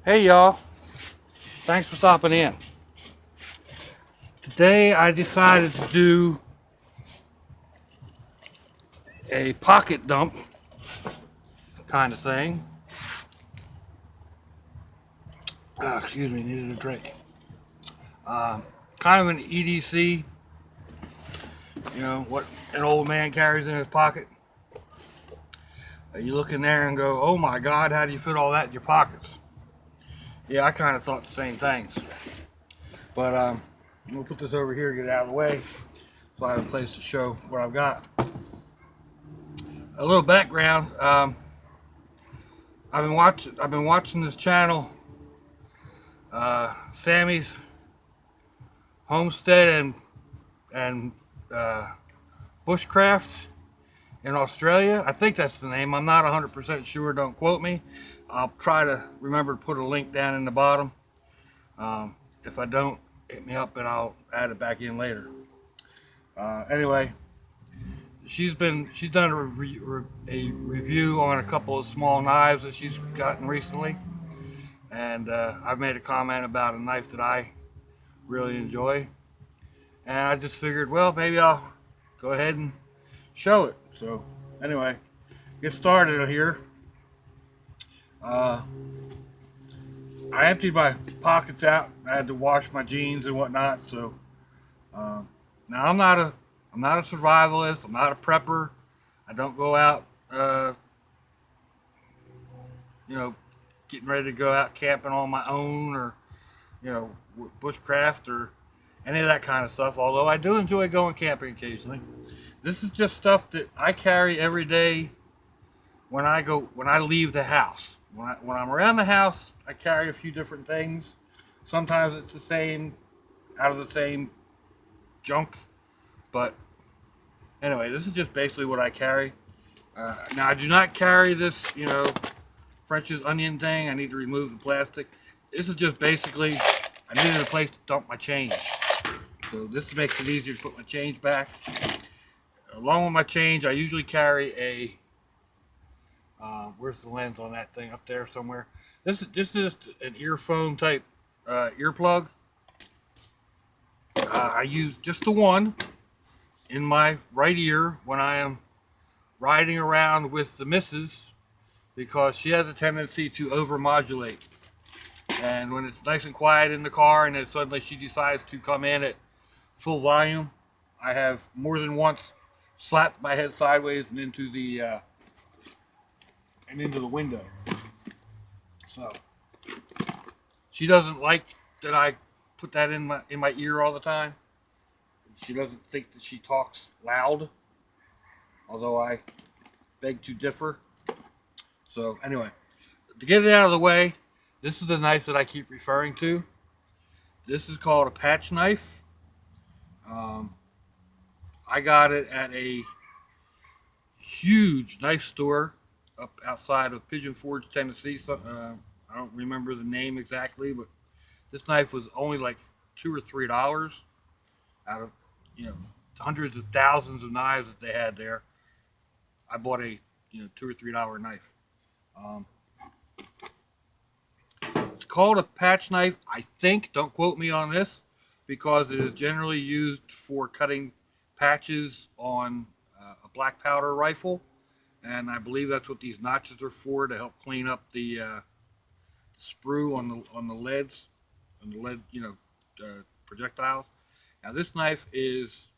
Hey y'all, thanks for stopping in. Today I decided to do a pocket dump kind of thing. Excuse me, needed a drink. Kind of an EDC, what an old man carries in his pocket. You look in there and go, oh my God, how do you fit all that in your pockets? Yeah, I kind of thought the same things. But I'm going to put this over here, get it out of the way, so I have a place to show what I've got. A little background. I've been watching this channel, Sammy's Homestead and Bushcraft in Australia. I think that's the name. I'm not 100% sure. Don't quote me. I'll try to remember to put a link down in the bottom. If I don't, hit me up and I'll add it back in later. Anyway, she's done a review on a couple of small knives that she's gotten recently, and I've made a comment about a knife that I really enjoy, and I just figured, well, maybe I'll go ahead and show it. So anyway, get started here. I emptied my pockets out. I had to wash my jeans and whatnot. So now I'm not a survivalist. I'm not a prepper. I don't go out, you know, getting ready to go out camping on my own, or bushcraft or any of that kind of stuff. Although I do enjoy going camping occasionally. This is just stuff that I carry every day when I leave the house. When I'm around the house, I carry a few different things. Sometimes it's the same, out of the same junk. But anyway, this is just basically what I carry. Now I do not carry this, French's onion thing. I need to remove the plastic. This is just basically, I needed a place to dump my change. So this makes it easier to put my change back. Along with my change, I usually carry a, where's the lens on that thing? Up there somewhere. This is an earphone type earplug. I use just the one in my right ear when I am riding around with the missus, because she has a tendency to overmodulate. And when it's nice and quiet in the car and then suddenly she decides to come in at full volume, I have more than once slapped my head sideways and into the window. So she doesn't like that I put that in my ear all the time. She doesn't think that she talks loud, although I beg to differ. So anyway, to get it out of the way, this is the knife that I keep referring to. This is called a patch knife. Um, I got it at a huge knife store up outside of Pigeon Forge, Tennessee. So, I don't remember the name exactly, but this knife was only like $2 or $3 out of hundreds of thousands of knives that they had there. I bought a $2 or $3 knife. Um, it's called a patch knife, I think. Don't quote me on this, because it is generally used for cutting patches on a black powder rifle, and I believe that's what these notches are for, to help clean up the sprue on the leads, on the lead projectiles. Now this knife it's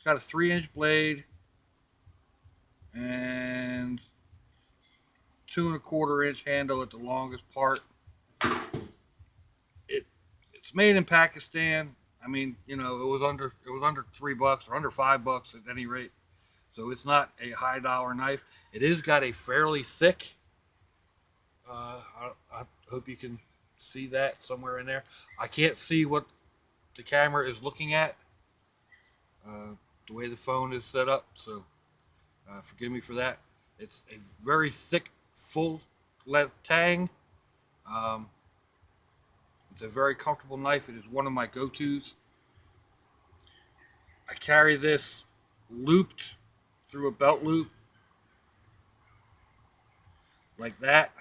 got a 3-inch blade and 2 1/4 inch handle at the longest part. It's made in Pakistan. I mean, it was under $3 or under $5 at any rate. So it's not a high dollar knife. It is got a fairly thick. I hope you can see that somewhere in there. I can't see what the camera is looking at, uh, the way the phone is set up. So forgive me for that. It's a very thick, full length tang. Um, it's a very comfortable knife. It is one of my go-tos. I carry this looped through a belt loop like that.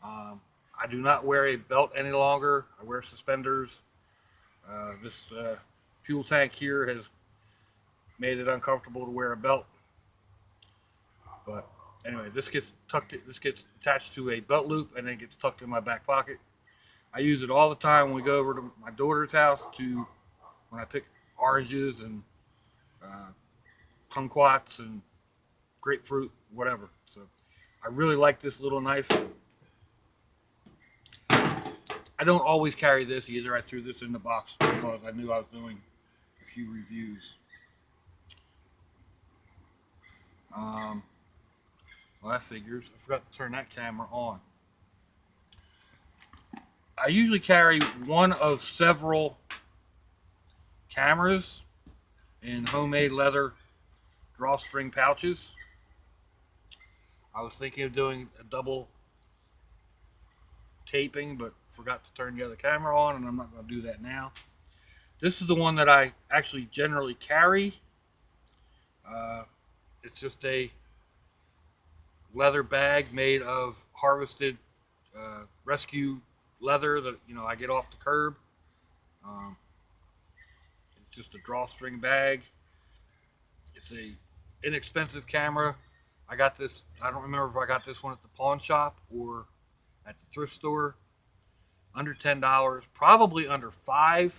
Um, I do not wear a belt any longer. I wear suspenders. This fuel tank here has made it uncomfortable to wear a belt. But anyway, this gets tucked. This gets attached to a belt loop and then gets tucked in my back pocket. I use it all the time when we go over to my daughter's house to when I pick oranges and uh, kumquats and grapefruit, whatever. So I really like this little knife. I don't always carry this either. I threw this in the box because I knew I was doing a few reviews. Well, that figures. I forgot to turn that camera on. I usually carry one of several cameras in homemade leather drawstring pouches. I was thinking of doing a double taping, but forgot to turn the other camera on, and I'm not going to do that now. This is the one that I actually generally carry. It's just a leather bag made of harvested rescue leather that I get off the curb. It's just a drawstring bag. It's a inexpensive camera. I got this. I don't remember if I got this one at the pawn shop or at the thrift store. Under $10, probably under $5.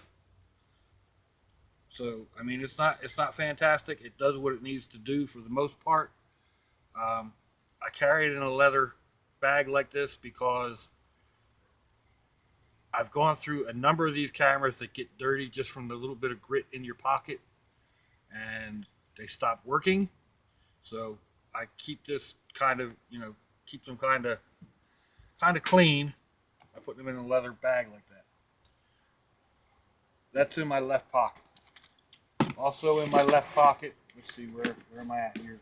So I mean, it's not fantastic. It does what it needs to do for the most part. I carry it in a leather bag like this because I've gone through a number of these cameras that get dirty just from the little bit of grit in your pocket, and they stop working. So I keep this keep them kind of clean. I put them in a leather bag like that. That's in my left pocket. Also in my left pocket, let's see, where am I at here?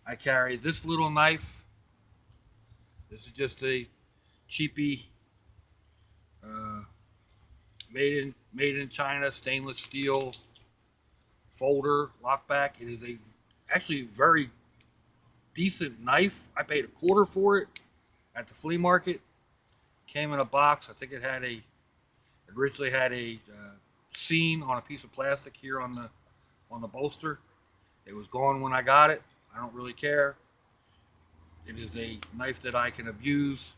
I carry this little knife. This is just a cheapy, made in China stainless steel folder lockback. It is actually very decent knife. I paid $1 for it at the flea market. Came in a box. I think it originally had a seam on a piece of plastic here on the bolster. It was gone when I got it. I don't really care. It is a knife that I can abuse,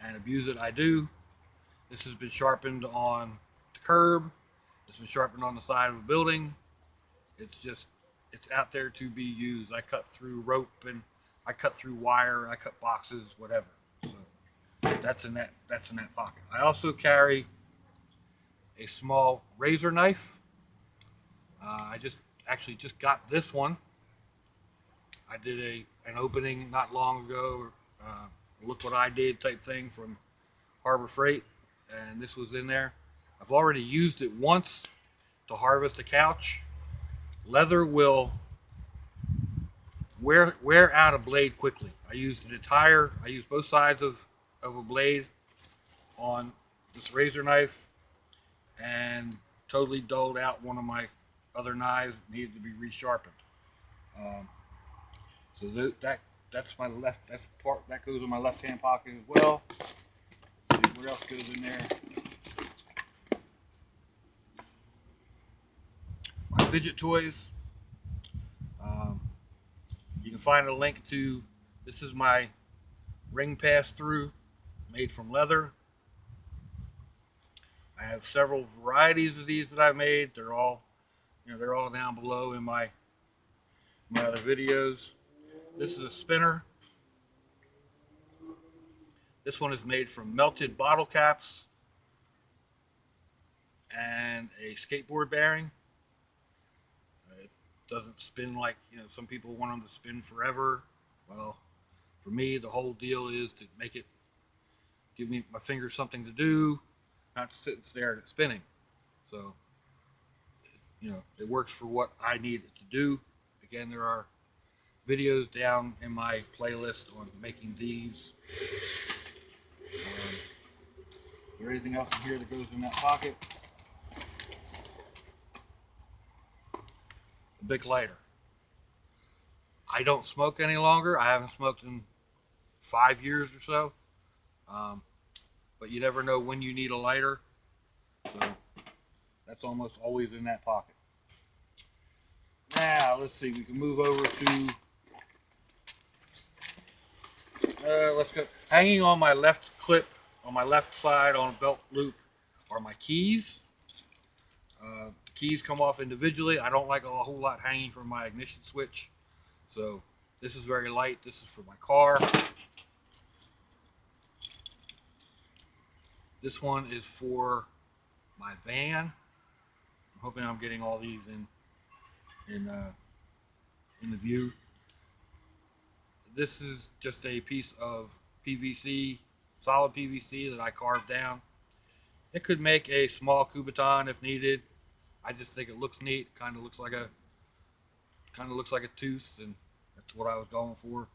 and abuse it I do. This has been sharpened on the curb. It's been sharpened on the side of a building. It's out there to be used. I cut through rope, and I cut through wire, I cut boxes, whatever. So that's in that pocket. I also carry a small razor knife. I just got this one. I did an opening not long ago, look what I did type thing from Harbor Freight, and this was in there. I've already used it once to harvest a couch. Leather will wear out a blade quickly. I used both sides of a blade on this razor knife, and totally dulled out one of my other knives that needed to be resharpened. So that's my left. That's part that goes in my left-hand pocket as well. Let's see what else goes in there. My fidget toys. You can find a link to. This is my ring pass-through, made from leather. I have several varieties of these that I've made. They're all down below in my other videos. This is a spinner. This one is made from melted bottle caps and a skateboard bearing. It doesn't spin like some people want them to spin forever. Well, for me, the whole deal is to give my fingers something to do, not to sit and stare at it spinning. So, it works for what I need it to do. Again, there are videos down in my playlist on making these. Is there anything else in here that goes in that pocket? A Bic lighter. I don't smoke any longer. I haven't smoked in 5 years or so. Um, but you never know when you need a lighter. So that's almost always in that pocket. Now, let's see. We can move over to, let's go. Hanging on my left clip, on my left side on a belt loop, are my keys. The keys come off individually. I don't like a whole lot hanging from my ignition switch. So this is very light. This is for my car. This one is for my van. I'm hoping I'm getting all these in the view. This is just a piece of PVC, solid PVC that I carved down. It could make a small Kubotan if needed. I just think it looks neat. Kind of looks like a tooth, and that's what I was going for.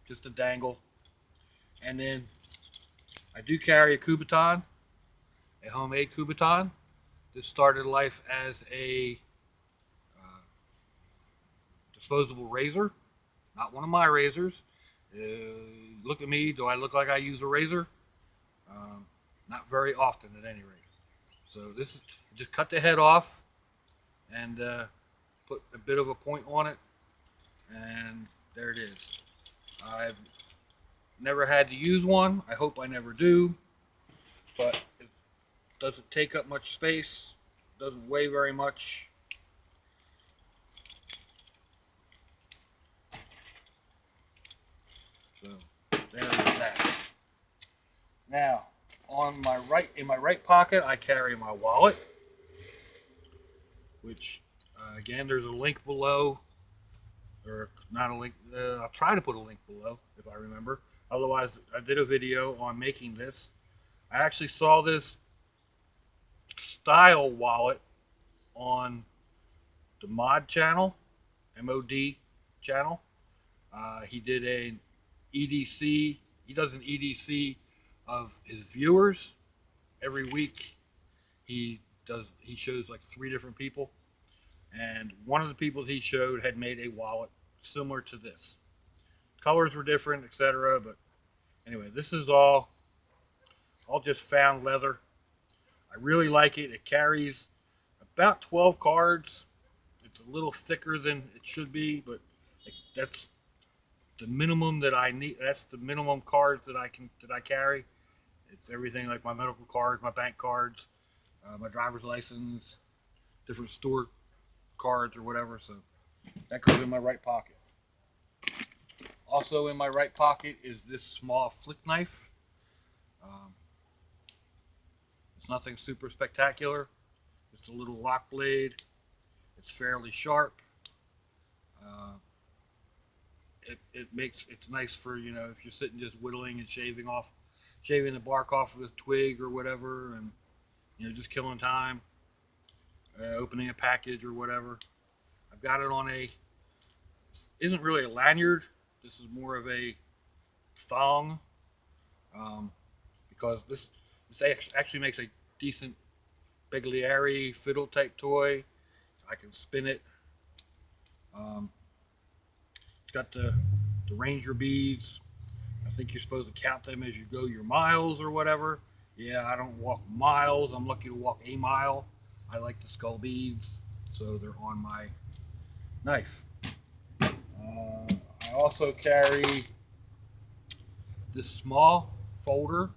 Just a dangle. And then I do carry a Kubotan, a homemade Kubotan. This started life as a disposable razor, not one of my razors. Look at me. Do I look like I use a razor? Not very often, at any rate. So this is just cut the head off and put a bit of a point on it, and there it is. I've never had to use one. I hope I never do, but it doesn't take up much space. Doesn't weigh very much. So there is that. Now, in my right pocket, I carry my wallet, which again, there's a link below, or not a link. I'll try to put a link below if I remember. Otherwise, I did a video on making this. I actually saw this style wallet on the Mod channel, MOD channel. He did an EDC. He does an EDC of his viewers every week. He shows like 3 different people, and one of the people he showed had made a wallet similar to this. Colors were different, etc. But anyway, this is all just found leather. I really like it. It carries about 12 cards. It's a little thicker than it should be, but that's the minimum that I need. That's the minimum cards that I carry. It's everything like my medical cards, my bank cards, my driver's license, different store cards or whatever. So that goes in my right pocket. Also in my right pocket is this small flick knife. It's nothing super spectacular. Just a little lock blade. It's fairly sharp. It's nice for, if you're sitting just whittling and shaving the bark off of a twig or whatever, and just killing time, opening a package or whatever. I've got it on isn't really a lanyard. This is more of a thong, because this actually makes a decent Bigliari fiddle type toy. I can spin it. It's got the Ranger beads. I think you're supposed to count them as you go your miles or whatever. Yeah, I don't walk miles. I'm lucky to walk a mile. I like the skull beads, so they're on my knife. I also carry this small folder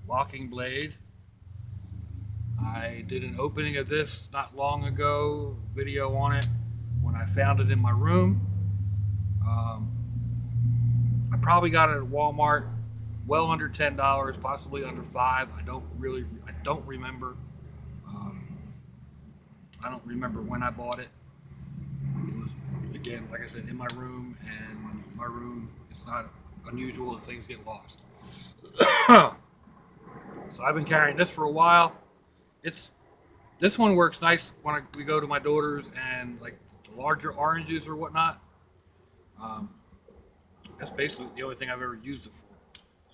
locking blade. I did an opening of this not long ago, video on it, when I found it in my room. I probably got it at Walmart, well under $10, possibly under $5. I don't remember. I don't remember when I bought it. It was, again, like I said, in my room, and my room, it's not unusual that things get lost. So I've been carrying this for a while. This one works nice when we go to my daughter's and like the larger oranges or whatnot. That's basically the only thing I've ever used it for.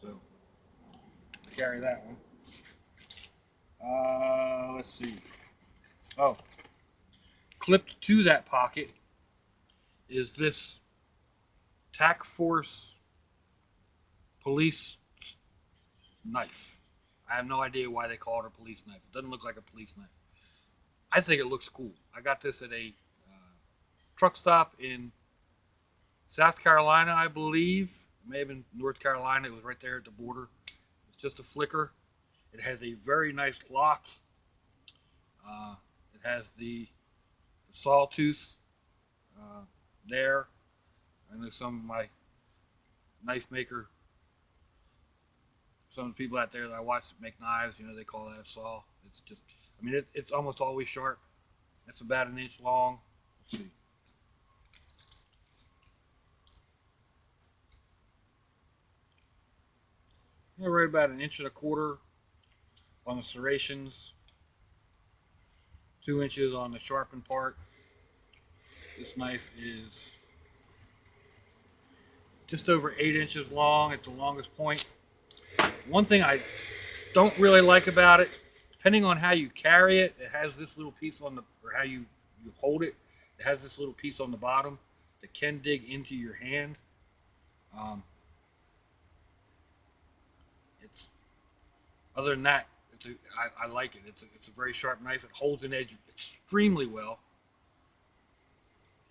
So I carry that one. Let's see. Oh, clipped to that pocket is this Tac Force police knife. I have no idea why they call it a police knife. It doesn't look like a police knife. I think it looks cool. I got this at a truck stop in South Carolina, I believe. It may have been North Carolina. It was right there at the border. It's just a flicker. It has a very nice lock. It has the sawtooth there. I know some of my knife maker, some of the people out there that I watch that make knives, they call that a saw. It's just, it's almost always sharp. It's about an inch long. Let's see. Right about an inch and a quarter on the serrations, 2 inches on the sharpened part. This knife is just over 8 inches long at the longest point. One thing I don't really like about it, depending on how you carry it, it has this little piece on or how you hold it, it has this little piece on the bottom that can dig into your hand. It's Other than that, I like it. It's a very sharp knife. It holds an edge extremely well.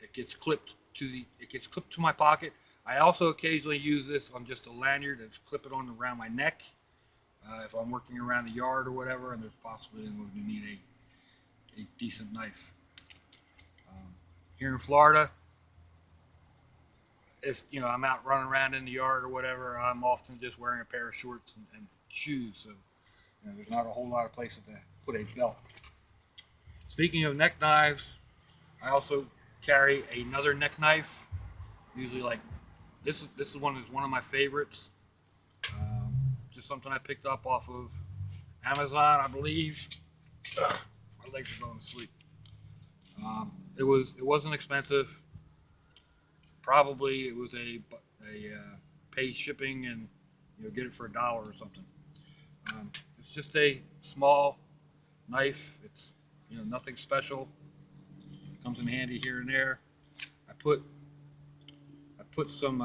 It gets clipped to my pocket. I also occasionally use this on just a lanyard and clip it on around my neck if I'm working around the yard or whatever, and there's possibly going to need a decent knife. Here in Florida, if I'm out running around in the yard or whatever, I'm often just wearing a pair of shorts and shoes, so there's not a whole lot of places to put a belt. Speaking of neck knives, I also carry another neck knife. Usually, like this is one of my favorites. Just something I picked up off of Amazon, I believe. Ugh, my legs are going to sleep. It wasn't expensive. Probably it was a pay shipping and get it for $1 or something. It's just a small knife. It's nothing special. Comes in handy here and there. I put some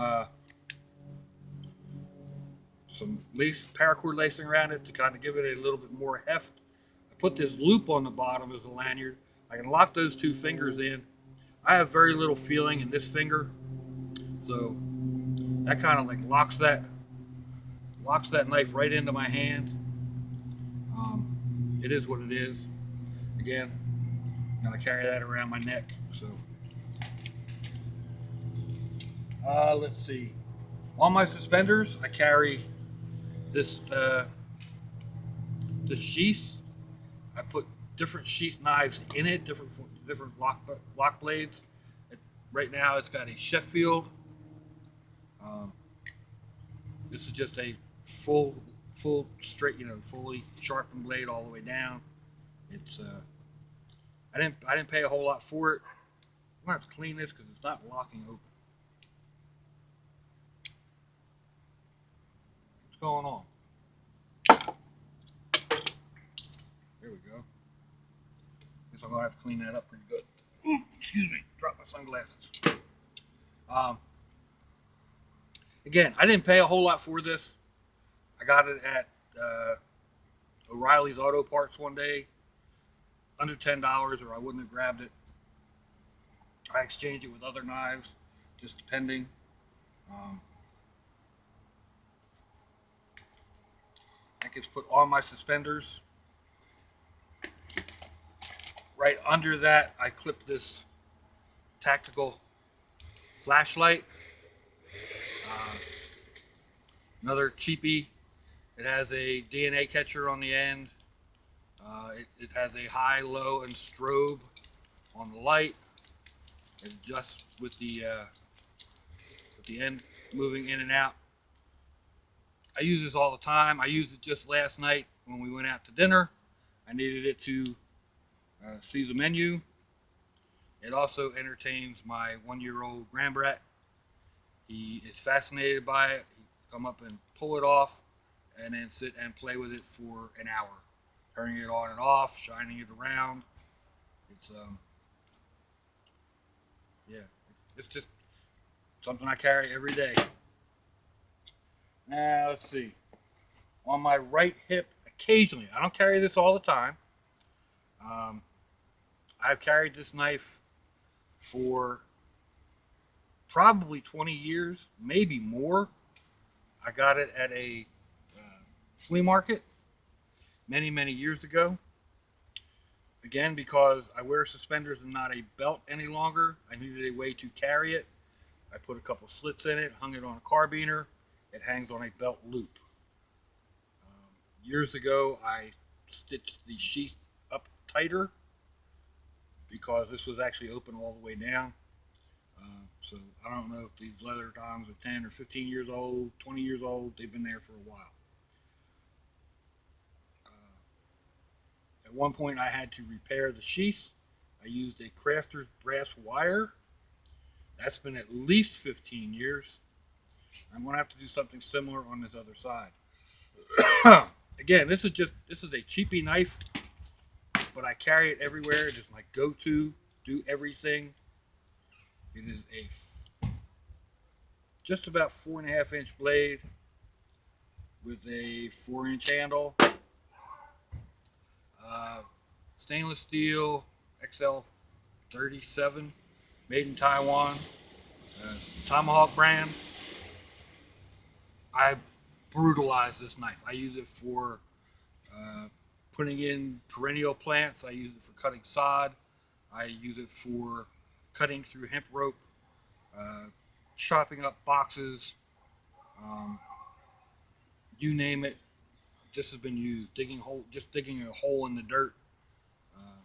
paracord lacing around it to kind of give it a little bit more heft. I put this loop on the bottom as a lanyard. I can lock those two fingers in. I have very little feeling in this finger, so that kind of like locks that knife right into my hand. It is what it is. Again, I carry that around my neck. So let's see. On my suspenders, I carry this sheath. I put different sheath knives in it, different lock blades. Right now, it's got a Sheffield. This is just a full straight, fully sharpened blade all the way down. It's I didn't pay a whole lot for it. I'm gonna have to clean this because it's not locking open. What's going on? There we go. Guess I'm gonna have to clean that up pretty good. Ooh, excuse me, dropped my sunglasses. Again, I didn't pay a whole lot for this. I got it at O'Reilly's Auto Parts one day, under $10, or I wouldn't have grabbed it. I exchange it with other knives, just depending. That gets put on my suspenders. Right under that, I clip this tactical flashlight. Another cheapie. It has a DNA catcher on the end. It has a high, low, and strobe on the light. It adjusts with the end moving in and out. I use this all the time. I used it just last night when we went out to dinner. I needed it to see the menu. It also entertains my 1-year-old Grandbrat. He is fascinated by it. He come up and pull it off, and then sit and play with it for an hour, turning it on and off, shining it around. It's It's just something I carry every day. Now let's see. On my right hip, occasionally, I don't carry this all the time. Um, I've carried this knife for probably 20 years, maybe more. I got it at a uh, flea market many, many years ago. Again, because I wear suspenders and not a belt any longer, I needed a way to carry it. I put a couple slits in it, hung it on a carbiner. It hangs on a belt loop. Years ago, I stitched the sheath up tighter because this was actually open all the way down. So I don't know if these leather tongs are 10 or 15 years old, 20 years old. They've been there for a while. At one point, I had to repair the sheath. I used a crafter's brass wire. That's been at least 15 years. I'm going to have to do something similar on this other side. Again, this is a cheapy knife, but I carry it everywhere. It is my go-to. Do everything. It is a just about 4.5-inch blade with a 4-inch handle. Stainless steel XL37, made in Taiwan. Tomahawk brand. I brutalize this knife. I use it for putting in perennial plants. I use it for cutting sod. I use it for cutting through hemp rope, chopping up boxes. Um, you name it, this has been used. Just digging a hole in the dirt. Uh,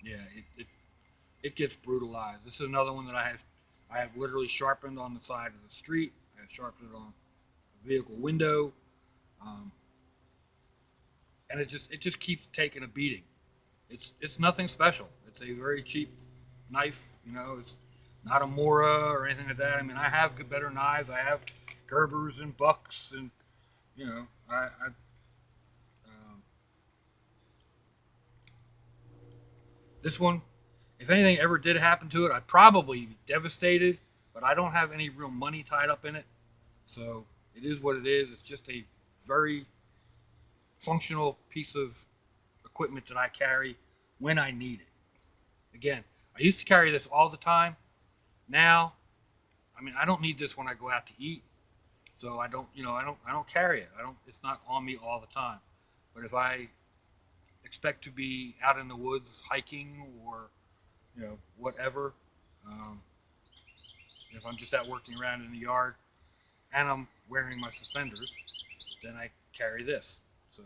yeah, it gets brutalized. This is another one that I have literally sharpened on the side of the street. I have sharpened it on a vehicle window, um, and it just keeps taking a beating. It's nothing special. It's a very cheap knife. It's not a Mora or anything like that. I mean, I have better knives. I have Gerbers and Bucks, and I um, this one, if anything ever did happen to it, I'd probably be devastated. But I don't have any real money tied up in it, so it is what it is. It's just a very functional piece of equipment that I carry when I need it. Again, I used to carry this all the time. Now, I mean, I don't need this when I go out to eat, so I don't carry it. I don't. It's not on me all the time. But if I expect to be out in the woods hiking or whatever, um, if I'm just out working around in the yard and I'm wearing my suspenders, then I carry this. So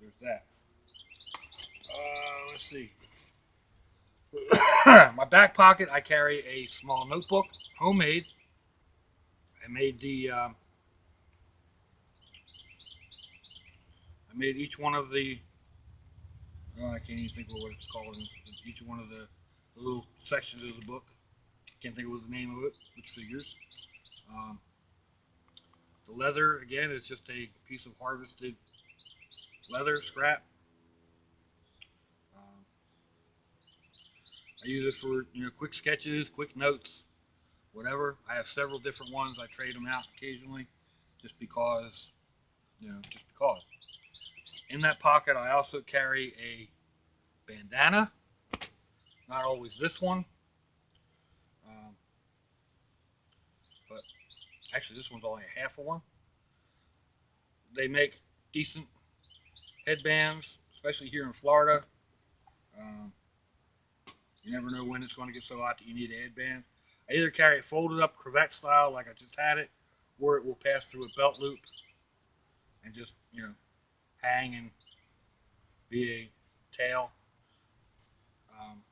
there's that. Let's see. My back pocket, I carry a small notebook, homemade. I made I made each one of the. Oh, I can't even think of what it's called. Each one of the little sections of the book. Can't think of what the name of it, which figures. Um, the leather again is just a piece of harvested leather scrap. Um, I use it for quick sketches, quick notes, whatever. I have several different ones. I trade them out occasionally, just because, just because. In that pocket, I also carry a bandana. Not always this one, but actually this one's only a half of one. They make decent headbands, especially here in Florida. Um, you never know when it's going to get so hot that you need a headband. I either carry it folded up cravat style like I just had it, or it will pass through a belt loop and just, hang and be a tail. Um,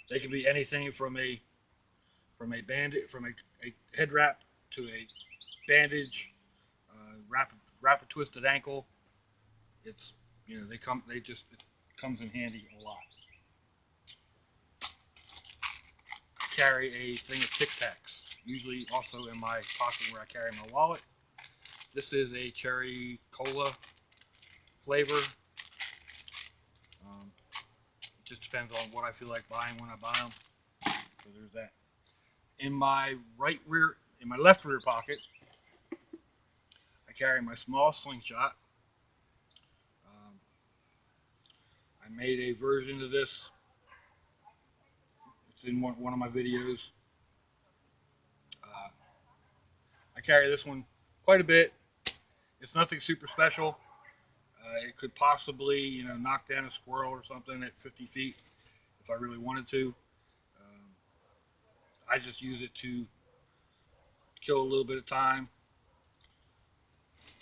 they can be anything from a bandage, from a head wrap to a bandage, wrap a twisted ankle. It's it comes in handy a lot. I carry a thing of Tic Tacs, usually also in my pocket where I carry my wallet. This is a cherry cola flavor. It just depends on what I feel like buying when I buy them. So there's that. In my left rear pocket, I carry my small slingshot. Um, I made a version of this. It's in one of my videos. Uh, I carry this one quite a bit. It's nothing super special. It could possibly, knock down a squirrel or something at 50 feet if I really wanted to. Um, I just use it to kill a little bit of time,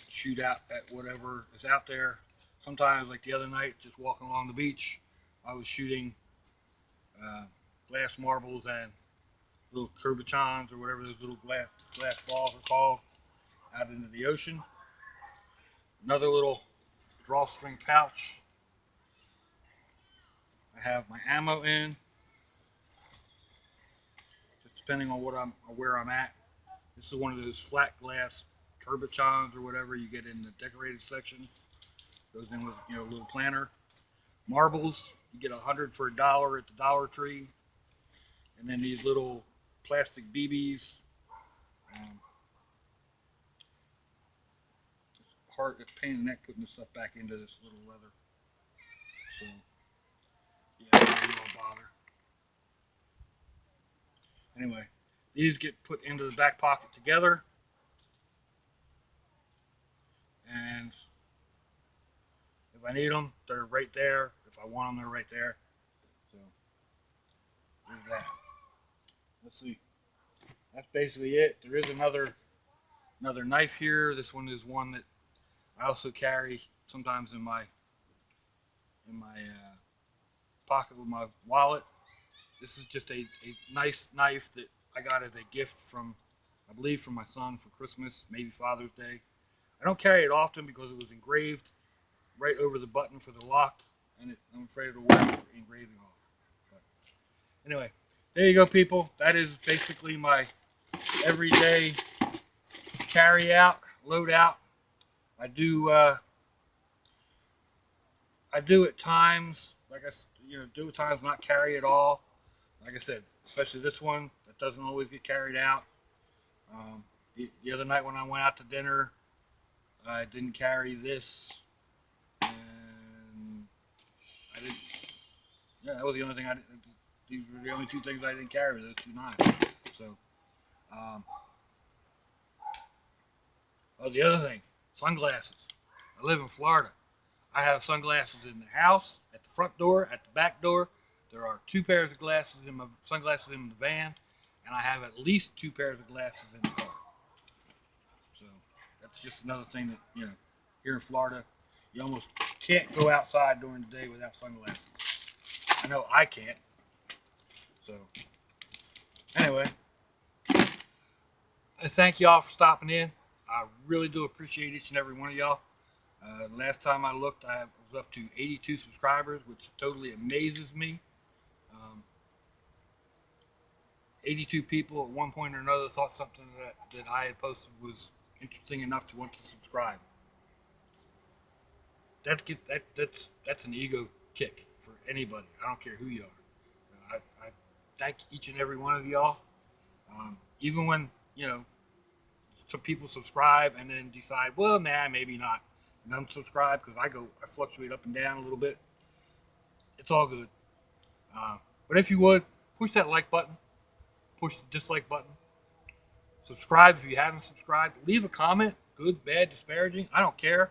shoot out at whatever is out there. Sometimes, like the other night, just walking along the beach, I was shooting uh, glass marbles and little curbichons or whatever those little glass balls are called out into the ocean. Another little drawstring pouch. I have my ammo in, just depending on where I'm at. This is one of those flat glass curbichons or whatever you get in the decorated section. Goes in with a little planter. Marbles, you get 100 for $1 at the Dollar Tree, and then these little plastic BBs. Um, it's a pain in the neck putting this stuff back into this little leather. So yeah, no bother. Anyway, these get put into the back pocket together, and if I need them, they're right there. If I want them, they're right there. So there's that. Let's see. That's basically it. There is another knife here. This one is one that I also carry sometimes in my pocket with my wallet. This is just a nice knife that I got as a gift from, I believe, from my son for Christmas, maybe Father's Day. I don't carry it often because it was engraved right over the button for the lock, and I'm afraid it'll wear the engraving off. But anyway, there you go, people. That is basically my everyday carry out, load out. I do at times, do at times not carry at all. Like I said, especially this one that doesn't always get carried out. The other night when I went out to dinner, I didn't carry this, and I didn't. Yeah, that was the only thing I didn't. These were the only two things I didn't carry. Those two knives. So, the other thing, sunglasses. I live in Florida. I have sunglasses in the house, at the front door, at the back door. There are 2 pairs of sunglasses in the van, and I have at least 2 pairs of glasses in the car. So that's just another thing that, here in Florida, you almost can't go outside during the day without sunglasses. I know I can't. So anyway, I thank y'all for stopping in. I really do appreciate each and every one of y'all. Last time I looked, I was up to 82 subscribers, which totally amazes me. 82 people at one point or another thought something that I had posted was interesting enough to want to subscribe. That's an ego kick for anybody. I don't care who you are. I thank each and every one of y'all. Even when some people subscribe and then decide, well, nah, maybe not, and unsubscribe because I fluctuate up and down a little bit. It's all good. But if you would, push that like button, push the dislike button, subscribe if you haven't subscribed, leave a comment, good, bad, disparaging. I don't care.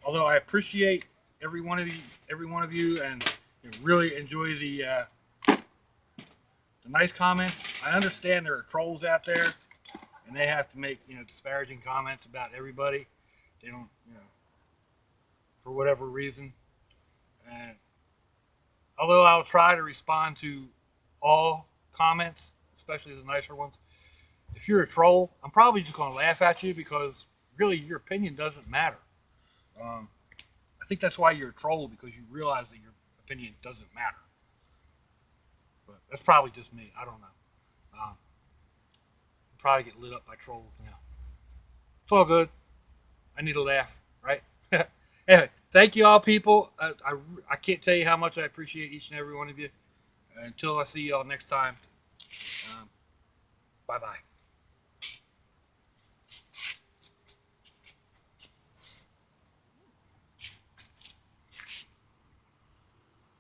Although I appreciate every one of you, and really enjoy the nice comments. I understand there are trolls out there, and they have to make disparaging comments about everybody. They don't, for whatever reason. And although I'll try to respond to all comments, especially the nicer ones, if you're a troll, I'm probably just going to laugh at you because really your opinion doesn't matter. I think that's why you're a troll, because you realize that your opinion doesn't matter. But that's probably just me. I don't know. Probably get lit up by trolls now. It's all good. I need a laugh, right? Anyway, thank you all, people. I can't tell you how much I appreciate each and every one of you. Until I see y'all next time, bye bye.